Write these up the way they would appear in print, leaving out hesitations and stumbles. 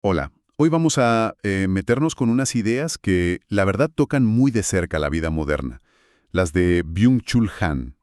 Hola, hoy vamos a meternos con unas ideas que la verdad tocan muy de cerca la vida moderna, las de Byung-Chul Han.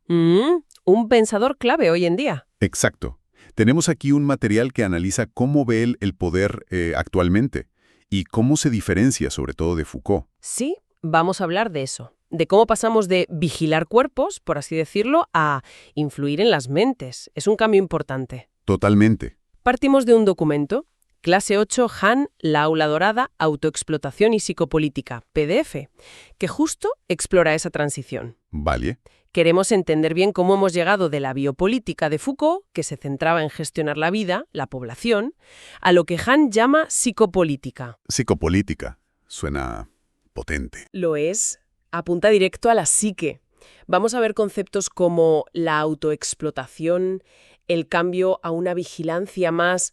Un pensador clave hoy en día. Exacto. Tenemos aquí un material que analiza cómo ve él el poder actualmente y cómo se diferencia sobre todo de Foucault. Sí, vamos a hablar de eso. De cómo pasamos de vigilar cuerpos, por así decirlo, a influir en las mentes. Es un cambio importante. Totalmente. Partimos de un documento. Clase 8, Han, la aula dorada, autoexplotación y psicopolítica, PDF, que justo explora esa transición. Vale. Queremos entender bien cómo hemos llegado de la biopolítica de Foucault, que se centraba en gestionar la vida, la población, a lo que Han llama psicopolítica. Psicopolítica. Suena potente. Lo es. Apunta directo a la psique. Vamos a ver conceptos como la autoexplotación, el cambio a una vigilancia más,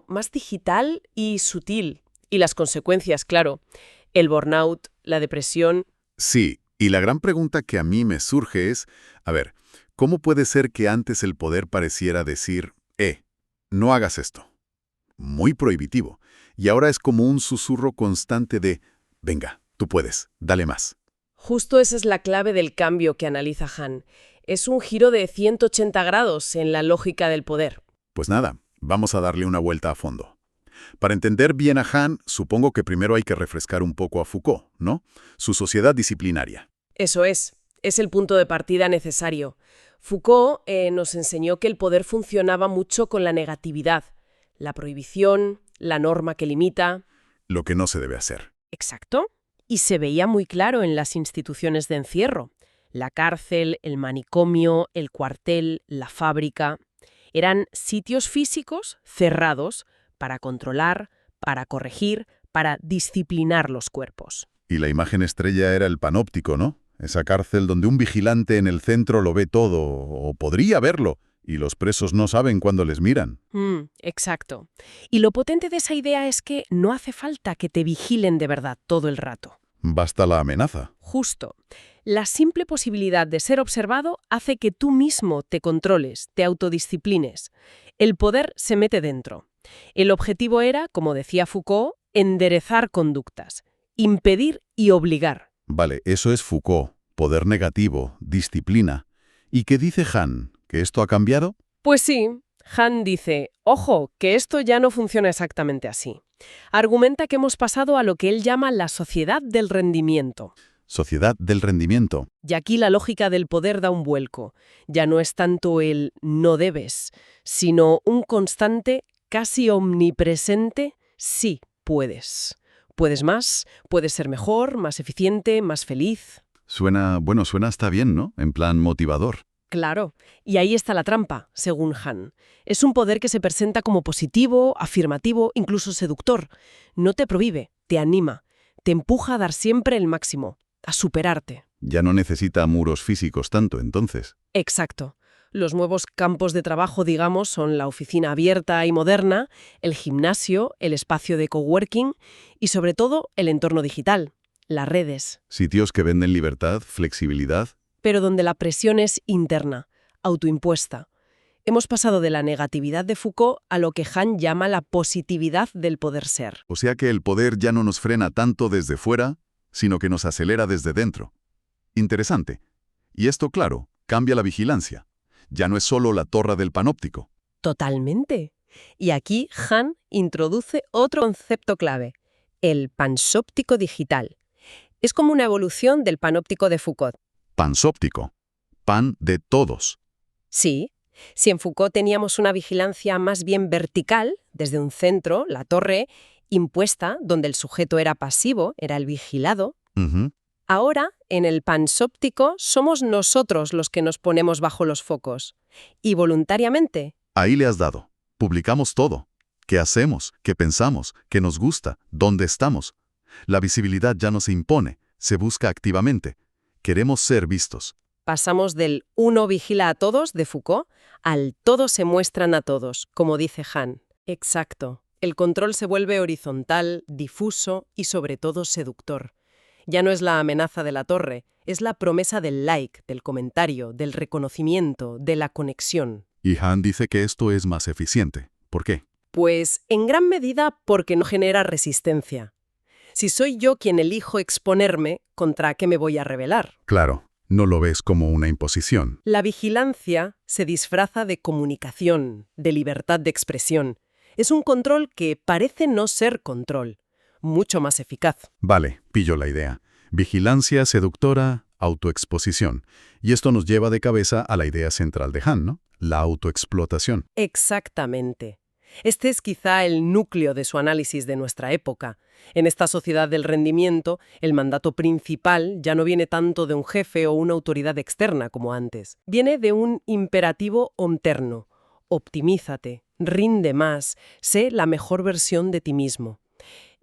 más digital y sutil. Y las consecuencias, claro. El burnout, la depresión. Sí, y la gran pregunta que a mí me surge es, a ver, ¿cómo puede ser que antes el poder pareciera decir, no hagas esto? Muy prohibitivo. Y ahora es como un susurro constante de, venga, tú puedes, dale más. Justo esa es la clave del cambio que analiza Han. Es un giro de 180 grados en la lógica del poder. Pues nada, vamos a darle una vuelta a fondo. Para entender bien a Han, supongo que primero hay que refrescar un poco a Foucault, ¿no? Su sociedad disciplinaria. Eso es el punto de partida necesario. Foucault nos enseñó que el poder funcionaba mucho con la negatividad, la prohibición, la norma que limita. Lo que no se debe hacer. Exacto. Y se veía muy claro en las instituciones de encierro. La cárcel, el manicomio, el cuartel, la fábrica. Eran sitios físicos cerrados para controlar, para corregir, para disciplinar los cuerpos. Y la imagen estrella era el panóptico, ¿no? Esa cárcel donde un vigilante en el centro lo ve todo, o podría verlo, y los presos no saben cuándo les miran. Exacto. Y lo potente de esa idea es que no hace falta que te vigilen de verdad todo el rato. Basta la amenaza. Justo. La simple posibilidad de ser observado hace que tú mismo te controles, te autodisciplines. El poder se mete dentro. El objetivo era, como decía Foucault, enderezar conductas, impedir y obligar. Vale, eso es Foucault, poder negativo, disciplina. ¿Y qué dice Han? ¿Que esto ha cambiado? Pues sí, Han dice, ojo, que esto ya no funciona exactamente así. Argumenta que hemos pasado a lo que él llama la sociedad del rendimiento. Sociedad del rendimiento. Y aquí la lógica del poder da un vuelco. Ya no es tanto el no debes, sino un constante, casi omnipresente, sí puedes. Puedes más, puedes ser mejor, más eficiente, más feliz. Suena hasta bien, ¿no? En plan motivador. Claro, y ahí está la trampa, según Han. Es un poder que se presenta como positivo, afirmativo, incluso seductor. No te prohíbe, te anima, te empuja a dar siempre el máximo, a superarte. Ya no necesita muros físicos tanto, entonces. Exacto. Los nuevos campos de trabajo, digamos, son la oficina abierta y moderna, el gimnasio, el espacio de coworking y, sobre todo, el entorno digital, las redes. Sitios que venden libertad, flexibilidad. Pero donde la presión es interna, autoimpuesta. Hemos pasado de la negatividad de Foucault a lo que Han llama la positividad del poder ser. O sea que el poder ya no nos frena tanto desde fuera, sino que nos acelera desde dentro. Interesante. Y esto, claro, cambia la vigilancia. Ya no es solo la torre del panóptico. Totalmente. Y aquí Han introduce otro concepto clave, el pansóptico digital. Es como una evolución del panóptico de Foucault. Pansóptico. Pan de todos. Sí, si en Foucault teníamos una vigilancia más bien vertical, desde un centro, la torre, impuesta, donde el sujeto era pasivo, era el vigilado, Ujú. ahora, en el pansóptico, somos nosotros los que nos ponemos bajo los focos. Y voluntariamente. Ahí le has dado. Publicamos todo. ¿Qué hacemos? ¿Qué pensamos? ¿Qué nos gusta? ¿Dónde estamos? La visibilidad ya no se impone, se busca activamente. Queremos ser vistos. Pasamos del uno vigila a todos, de Foucault, al todos se muestran a todos, como dice Han. Exacto. El control se vuelve horizontal, difuso y sobre todo seductor. Ya no es la amenaza de la torre, es la promesa del like, del comentario, del reconocimiento, de la conexión. Y Han dice que esto es más eficiente. ¿Por qué? Pues en gran medida porque no genera resistencia. Si soy yo quien elijo exponerme, ¿contra qué me voy a rebelar? Claro, no lo ves como una imposición. La vigilancia se disfraza de comunicación, de libertad de expresión. Es un control que parece no ser control, mucho más eficaz. Vale, pillo la idea. Vigilancia seductora, autoexposición. Y esto nos lleva de cabeza a la idea central de Han, ¿no? La autoexplotación. Exactamente. Este es quizá el núcleo de su análisis de nuestra época. En esta sociedad del rendimiento, el mandato principal ya no viene tanto de un jefe o una autoridad externa como antes. Viene de un imperativo interno. Optimízate, rinde más, sé la mejor versión de ti mismo.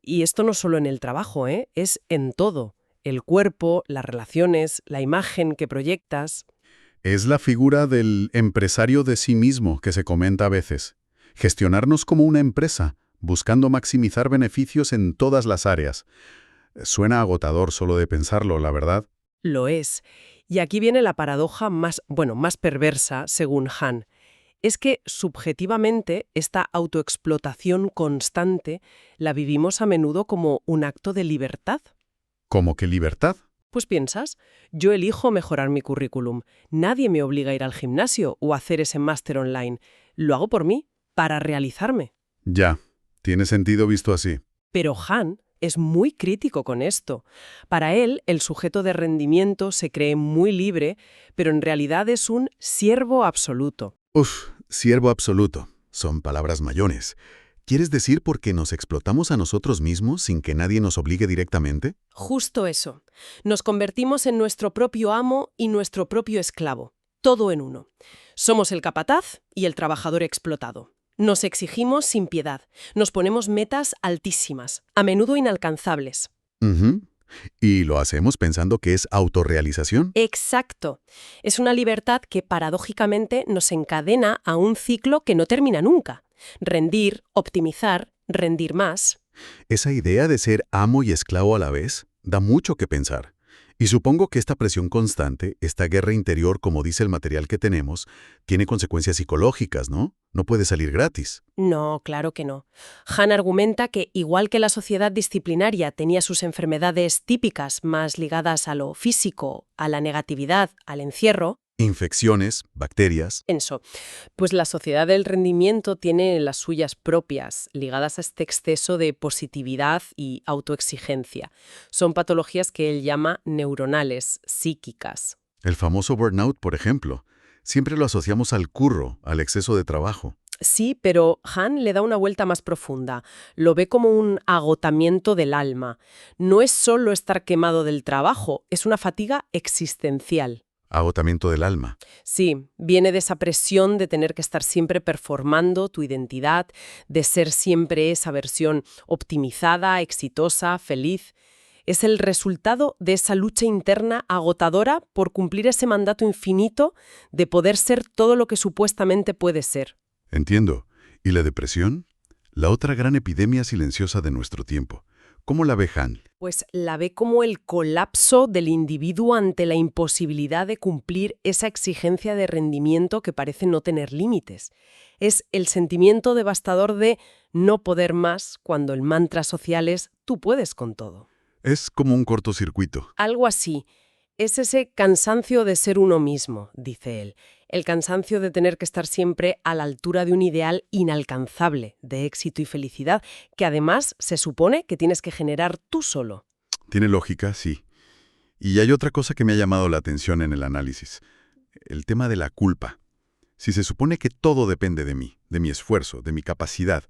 Y esto no solo en el trabajo, es en todo. El cuerpo, las relaciones, la imagen que proyectas. Es la figura del empresario de sí mismo que se comenta a veces. Gestionarnos como una empresa, buscando maximizar beneficios en todas las áreas. Suena agotador solo de pensarlo, la verdad. Lo es. Y aquí viene la paradoja más perversa, según Han. Es que, subjetivamente, esta autoexplotación constante la vivimos a menudo como un acto de libertad. ¿Cómo que libertad? Pues piensas, yo elijo mejorar mi currículum. Nadie me obliga a ir al gimnasio o a hacer ese máster online. Lo hago por mí, para realizarme. Ya, tiene sentido visto así. Pero Han es muy crítico con esto. Para él, el sujeto de rendimiento se cree muy libre, pero en realidad es un siervo absoluto. Siervo absoluto. Son palabras mayores. ¿Quieres decir porque nos explotamos a nosotros mismos sin que nadie nos obligue directamente? Justo eso. Nos convertimos en nuestro propio amo y nuestro propio esclavo. Todo en uno. Somos el capataz y el trabajador explotado. Nos exigimos sin piedad. Nos ponemos metas altísimas, a menudo inalcanzables. Ujú. ¿Y lo hacemos pensando que es autorrealización? Exacto. Es una libertad que paradójicamente nos encadena a un ciclo que no termina nunca. Rendir, optimizar, rendir más. Esa idea de ser amo y esclavo a la vez da mucho que pensar. Y supongo que esta presión constante, esta guerra interior, como dice el material que tenemos, tiene consecuencias psicológicas, ¿no? No puede salir gratis. No, claro que no. Han argumenta que, igual que la sociedad disciplinaria tenía sus enfermedades típicas más ligadas a lo físico, a la negatividad, al encierro, Infecciones, bacterias. pues la sociedad del rendimiento tiene las suyas propias, ligadas a este exceso de positividad y autoexigencia. Son patologías que él llama neuronales, psíquicas. El famoso burnout, por ejemplo. Siempre lo asociamos al curro, al exceso de trabajo. Sí, pero Han le da una vuelta más profunda. Lo ve como un agotamiento del alma. No es solo estar quemado del trabajo, es una fatiga existencial. Agotamiento del alma. Sí, viene de esa presión de tener que estar siempre performando tu identidad, de ser siempre esa versión optimizada, exitosa, feliz. Es el resultado de esa lucha interna agotadora por cumplir ese mandato infinito de poder ser todo lo que supuestamente puede ser. Entiendo. ¿Y la depresión? La otra gran epidemia silenciosa de nuestro tiempo. ¿Cómo la ve Han? Pues la ve como el colapso del individuo ante la imposibilidad de cumplir esa exigencia de rendimiento que parece no tener límites. Es el sentimiento devastador de no poder más cuando el mantra social es tú puedes con todo. Es como un cortocircuito. Algo así. Es ese cansancio de ser uno mismo, dice él. El cansancio de tener que estar siempre a la altura de un ideal inalcanzable de éxito y felicidad, que además se supone que tienes que generar tú solo. Tiene lógica, sí. Y hay otra cosa que me ha llamado la atención en el análisis. El tema de la culpa. Si se supone que todo depende de mí, de mi esfuerzo, de mi capacidad,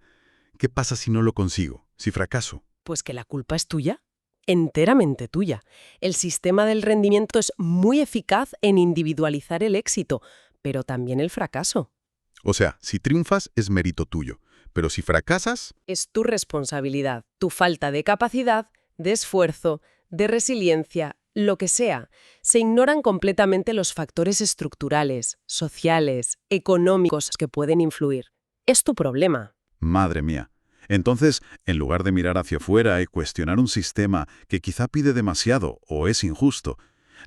¿qué pasa si no lo consigo? Si fracaso. Pues que la culpa es tuya, enteramente tuya. El sistema del rendimiento es muy eficaz en individualizar el éxito, pero también el fracaso. O sea, si triunfas es mérito tuyo, pero si fracasas, Es tu responsabilidad, tu falta de capacidad, de esfuerzo, de resiliencia, lo que sea. Se ignoran completamente los factores estructurales, sociales, económicos que pueden influir. Es tu problema. madre mía. Entonces, en lugar de mirar hacia afuera y cuestionar un sistema que quizá pide demasiado o es injusto,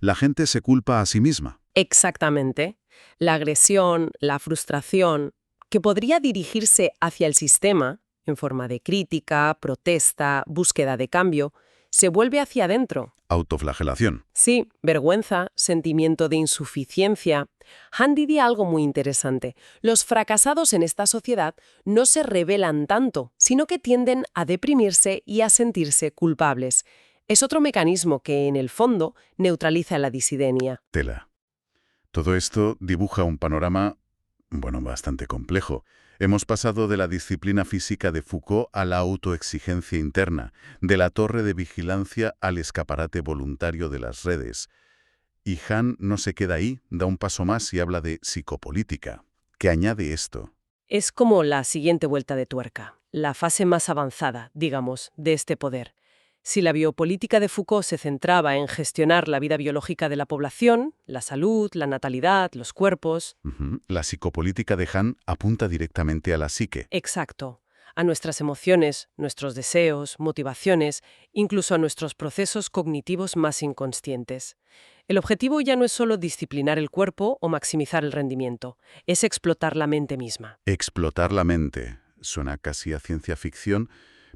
la gente se culpa a sí misma. Exactamente. La agresión, la frustración, que podría dirigirse hacia el sistema, en forma de crítica, protesta, búsqueda de cambio, se vuelve hacia adentro. Autoflagelación. Sí, vergüenza, sentimiento de insuficiencia. Han diría algo muy interesante. Los fracasados en esta sociedad no se rebelan tanto, sino que tienden a deprimirse y a sentirse culpables. Es otro mecanismo que, en el fondo, neutraliza la disidencia. Tela. Todo esto dibuja un panorama, bastante complejo. Hemos pasado de la disciplina física de Foucault a la autoexigencia interna, de la torre de vigilancia al escaparate voluntario de las redes. Y Han no se queda ahí, da un paso más y habla de psicopolítica. ¿Qué añade esto? Es como la siguiente vuelta de tuerca, la fase más avanzada, digamos, de este poder. Si la biopolítica de Foucault se centraba en gestionar la vida biológica de la población, la salud, la natalidad, los cuerpos. La psicopolítica de Han apunta directamente a la psique. Exacto. A nuestras emociones, nuestros deseos, motivaciones, incluso a nuestros procesos cognitivos más inconscientes. El objetivo ya no es solo disciplinar el cuerpo o maximizar el rendimiento, es explotar la mente misma. Explotar la mente. Suena casi a ciencia ficción,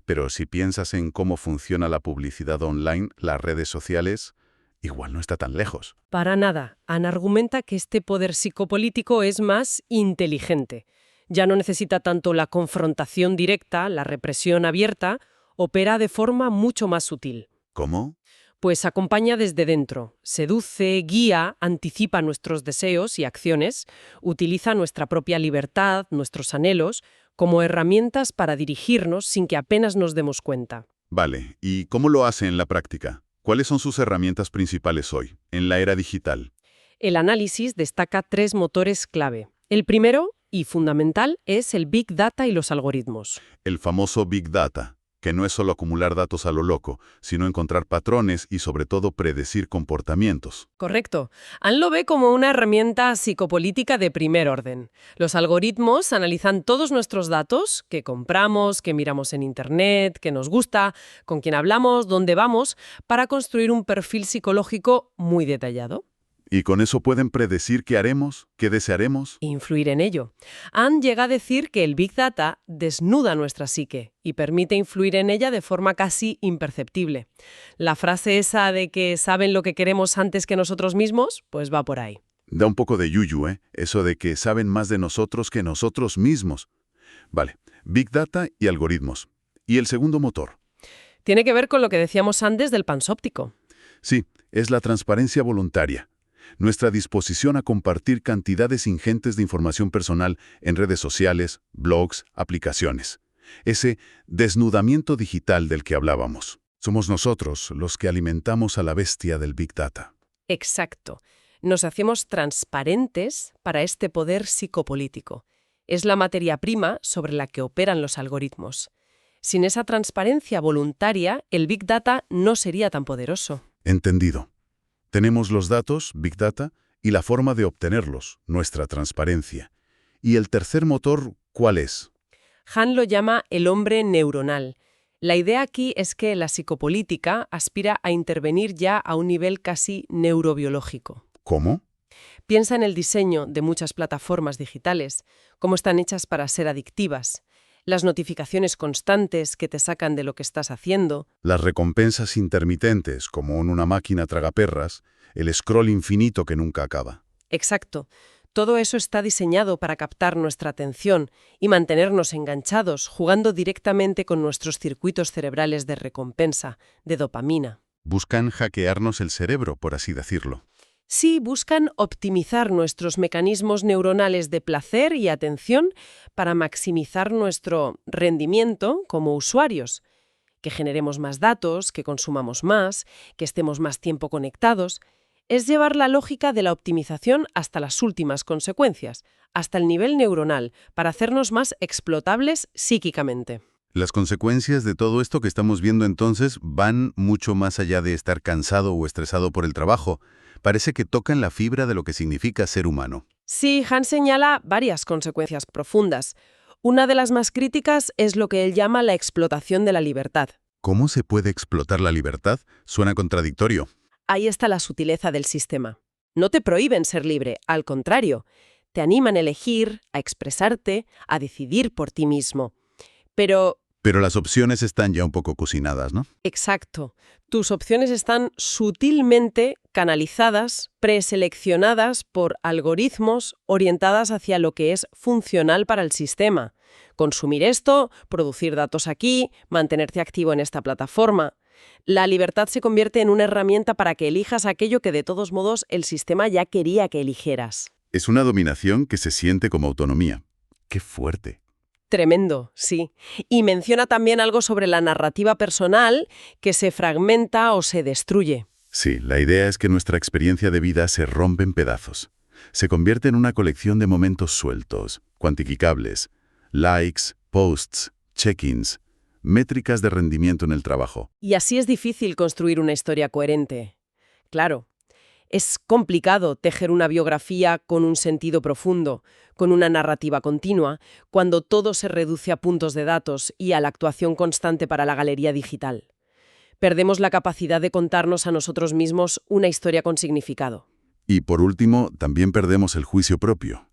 pero si piensas en cómo funciona la publicidad online, las redes sociales, igual no está tan lejos. Para nada. Anne argumenta que este poder psicopolítico es más inteligente. Ya no necesita tanto la confrontación directa, la represión abierta, opera de forma mucho más sutil. ¿Cómo? Pues acompaña desde dentro, seduce, guía, anticipa nuestros deseos y acciones, utiliza nuestra propia libertad, nuestros anhelos, como herramientas para dirigirnos sin que apenas nos demos cuenta. Vale, ¿y cómo lo hace en la práctica? ¿Cuáles son sus herramientas principales hoy, en la era digital? El análisis destaca 3 motores clave. El primero, y fundamental, es el Big Data y los algoritmos. El famoso Big Data, que no es solo acumular datos a lo loco, sino encontrar patrones y sobre todo predecir comportamientos. Correcto. Anne lo ve como una herramienta psicopolítica de primer orden. Los algoritmos analizan todos nuestros datos, que compramos, que miramos en Internet, que nos gusta, con quién hablamos, dónde vamos, para construir un perfil psicológico muy detallado. ¿Y con eso pueden predecir qué haremos, qué desearemos? E influir en ello. Anne llega a decir que el Big Data desnuda nuestra psique y permite influir en ella de forma casi imperceptible. La frase esa de que saben lo que queremos antes que nosotros mismos, pues va por ahí. Da un poco de yuyu, ¿eh? Eso de que saben más de nosotros que nosotros mismos. Vale, Big Data y algoritmos. ¿Y el segundo motor? Tiene que ver con lo que decíamos antes del pansóptico. Sí, es la transparencia voluntaria. Nuestra disposición a compartir cantidades ingentes de información personal en redes sociales, blogs, aplicaciones. Ese desnudamiento digital del que hablábamos. Somos nosotros los que alimentamos a la bestia del Big Data. Exacto. Nos hacemos transparentes para este poder psicopolítico. Es la materia prima sobre la que operan los algoritmos. Sin esa transparencia voluntaria, el Big Data no sería tan poderoso. Entendido. Tenemos los datos, Big Data, y la forma de obtenerlos, nuestra transparencia. ¿Y el tercer motor, cuál es? Han lo llama el hombre neuronal. La idea aquí es que la psicopolítica aspira a intervenir ya a un nivel casi neurobiológico. ¿Cómo? Piensa en el diseño de muchas plataformas digitales, cómo están hechas para ser adictivas, las notificaciones constantes que te sacan de lo que estás haciendo. Las recompensas intermitentes, como en una máquina tragaperras, el scroll infinito que nunca acaba. Exacto. Todo eso está diseñado para captar nuestra atención y mantenernos enganchados, jugando directamente con nuestros circuitos cerebrales de recompensa, de dopamina. Buscan hackearnos el cerebro, por así decirlo. Sí, buscan optimizar nuestros mecanismos neuronales de placer y atención para maximizar nuestro rendimiento como usuarios. Que generemos más datos, que consumamos más, que estemos más tiempo conectados. Es llevar la lógica de la optimización hasta las últimas consecuencias, hasta el nivel neuronal, para hacernos más explotables psíquicamente. Las consecuencias de todo esto que estamos viendo entonces van mucho más allá de estar cansado o estresado por el trabajo. Parece que tocan la fibra de lo que significa ser humano. Sí, Han señala varias consecuencias profundas. Una de las más críticas es lo que él llama la explotación de la libertad. ¿Cómo se puede explotar la libertad? Suena contradictorio. Ahí está la sutileza del sistema. No te prohíben ser libre, al contrario. te animan a elegir, a expresarte, a decidir por ti mismo. Pero, Pero las opciones están ya un poco cocinadas, ¿no? exacto, tus opciones están sutilmente canalizadas, preseleccionadas por algoritmos orientadas hacia lo que es funcional para el sistema. Consumir esto, producir datos aquí, mantenerte activo en esta plataforma. La libertad se convierte en una herramienta para que elijas aquello que de todos modos el sistema ya quería que eligieras. Es una dominación que se siente como autonomía. ¡Qué fuerte! Tremendo, sí. Y menciona también algo sobre la narrativa personal que se fragmenta o se destruye. Sí, la idea es que nuestra experiencia de vida se rompe en pedazos. Se convierte en una colección de momentos sueltos, cuantificables, likes, posts, check-ins, métricas de rendimiento en el trabajo. Y así es difícil construir una historia coherente. Claro, es complicado tejer una biografía con un sentido profundo, con una narrativa continua, cuando todo se reduce a puntos de datos y a la actuación constante para la galería digital. Perdemos la capacidad de contarnos a nosotros mismos una historia con significado. Y por último, también perdemos el juicio propio.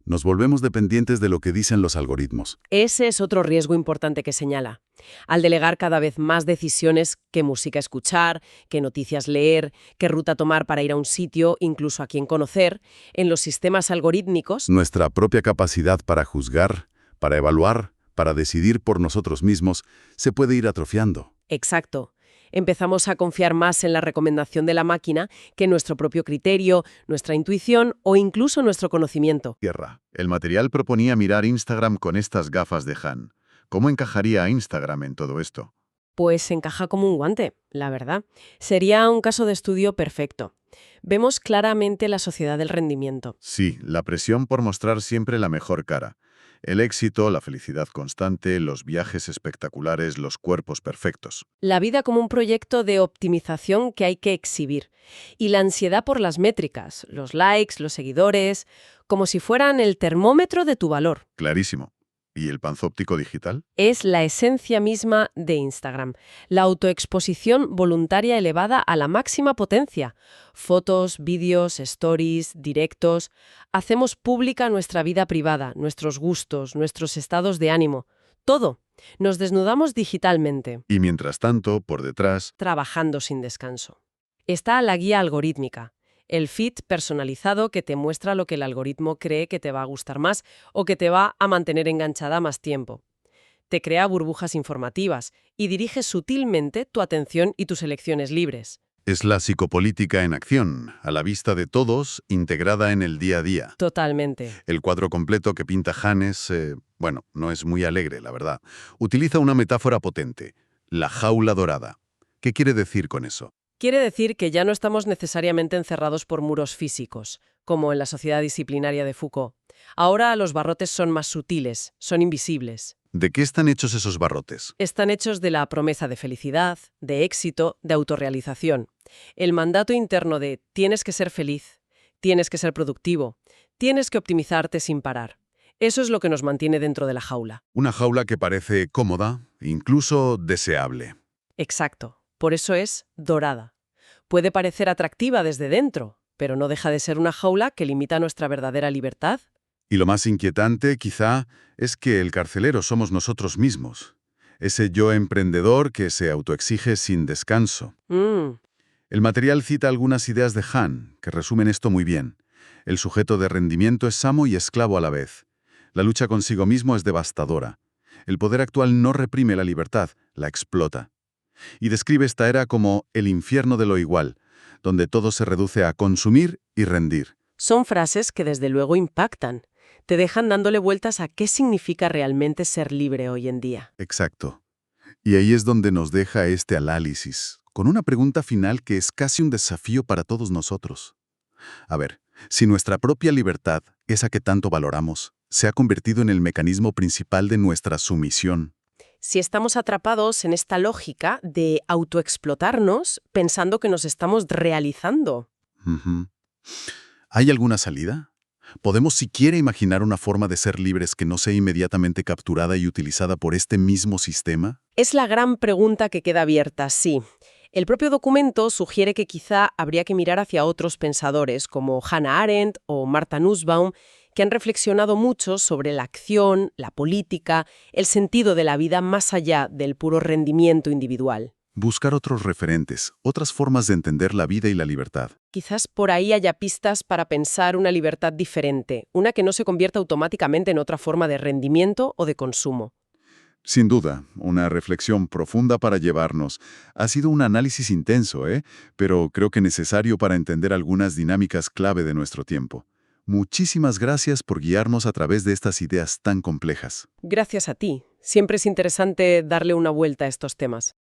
Nos volvemos dependientes de lo que dicen los algoritmos. Ese es otro riesgo importante que señala. Al delegar cada vez más decisiones, qué música escuchar, qué noticias leer, qué ruta tomar para ir a un sitio, incluso a quién conocer, en los sistemas algorítmicos, Nuestra propia capacidad para juzgar, para evaluar, para decidir por nosotros mismos, se puede ir atrofiando. exacto. Empezamos a confiar más en la recomendación de la máquina que en nuestro propio criterio, nuestra intuición o incluso nuestro conocimiento. Tierra. El material proponía mirar Instagram con estas gafas de Han. ¿Cómo encajaría Instagram en todo esto? Pues encaja como un guante, la verdad. Sería un caso de estudio perfecto. Vemos claramente la sociedad del rendimiento. Sí, la presión por mostrar siempre la mejor cara. El éxito, la felicidad constante, los viajes espectaculares, los cuerpos perfectos. La vida como un proyecto de optimización que hay que exhibir. Y la ansiedad por las métricas, los likes, los seguidores, como si fueran el termómetro de tu valor. Clarísimo. ¿Y el panzóptico digital? Es la esencia misma de Instagram, la autoexposición voluntaria elevada a la máxima potencia. Fotos, vídeos, stories, directos. Hacemos pública nuestra vida privada, nuestros gustos, nuestros estados de ánimo. Todo. Nos desnudamos digitalmente, Y mientras tanto, por detrás, trabajando sin descanso. Está la guía algorítmica, el feed personalizado que te muestra lo que el algoritmo cree que te va a gustar más o que te va a mantener enganchada más tiempo. Te crea burbujas informativas y dirige sutilmente tu atención y tus elecciones libres. es la psicopolítica en acción, a la vista de todos, integrada en el día a día. Totalmente. El cuadro completo que pinta Han es, bueno, no es muy alegre, la verdad. Utiliza una metáfora potente, la jaula dorada. ¿Qué quiere decir con eso? Quiere decir que ya no estamos necesariamente encerrados por muros físicos, como en la sociedad disciplinaria de Foucault. Ahora los barrotes son más sutiles, son invisibles. ¿De qué están hechos esos barrotes? Están hechos de la promesa de felicidad, de éxito, de autorrealización. El mandato interno de tienes que ser feliz, tienes que ser productivo, tienes que optimizarte sin parar. Eso es lo que nos mantiene dentro de la jaula. Una jaula que parece cómoda, incluso deseable. Exacto. Por eso es dorada. Puede parecer atractiva desde dentro, pero no deja de ser una jaula que limita nuestra verdadera libertad. Y lo más inquietante, quizá, es que el carcelero somos nosotros mismos. Ese yo emprendedor que se autoexige sin descanso. El material cita algunas ideas de Han, que resumen esto muy bien. El sujeto de rendimiento es amo y esclavo a la vez. La lucha consigo mismo es devastadora. El poder actual no reprime la libertad, la explota. Y describe esta era como el infierno de lo igual, donde todo se reduce a consumir y rendir. Son frases que desde luego impactan. Te dejan dándole vueltas a qué significa realmente ser libre hoy en día. Exacto. Y ahí es donde nos deja este análisis, con una pregunta final que es casi un desafío para todos nosotros. A ver, si nuestra propia libertad, esa que tanto valoramos, se ha convertido en el mecanismo principal de nuestra sumisión. Si estamos atrapados en esta lógica de autoexplotarnos pensando que nos estamos realizando. Ujú. ¿Hay alguna salida? ¿Podemos siquiera imaginar una forma de ser libres que no sea inmediatamente capturada y utilizada por este mismo sistema? Es la gran pregunta que queda abierta, sí. El propio documento sugiere que quizá habría que mirar hacia otros pensadores como Hannah Arendt o Martha Nussbaum, que han reflexionado mucho sobre la acción, la política, el sentido de la vida más allá del puro rendimiento individual. Buscar otros referentes, otras formas de entender la vida y la libertad. Quizás por ahí haya pistas para pensar una libertad diferente, una que no se convierta automáticamente en otra forma de rendimiento o de consumo. Sin duda, una reflexión profunda para llevarnos. Ha sido un análisis intenso, pero creo que necesario para entender algunas dinámicas clave de nuestro tiempo. Muchísimas gracias por guiarnos a través de estas ideas tan complejas. Gracias a ti. Siempre es interesante darle una vuelta a estos temas.